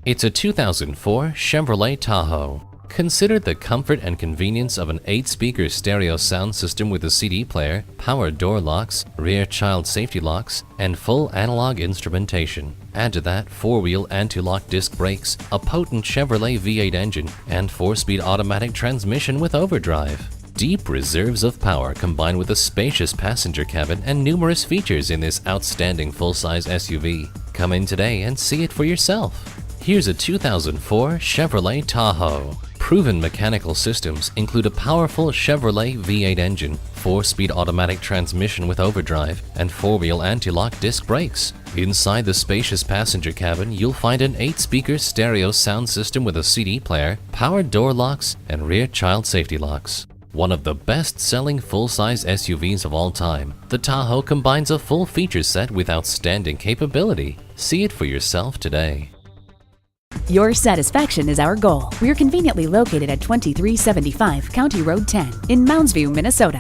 It's a 2004 Chevrolet Tahoe. Consider the comfort and convenience of an 8-speaker stereo sound system with a CD player, power door locks, rear child safety locks, and full analog instrumentation. Add to that 4-wheel anti-lock disc brakes, a potent Chevrolet V8 engine, and 4-speed automatic transmission with overdrive. Deep reserves of power combined with a spacious passenger cabin and numerous features in this outstanding full-size SUV. Come in today and see it for yourself. Here's a 2004 Chevrolet Tahoe. Proven mechanical systems include a powerful Chevrolet V8 engine, 4-speed automatic transmission with overdrive, and 4-wheel anti-lock disc brakes. Inside the spacious passenger cabin, you'll find an 8-speaker stereo sound system with a CD player, power door locks, and rear child safety locks. One of the best-selling full-size SUVs of all time, the Tahoe combines a full feature set with outstanding capability. See it for yourself today. Your satisfaction is our goal. We're conveniently located at 2375 County Road 10 in Mounds View, Minnesota.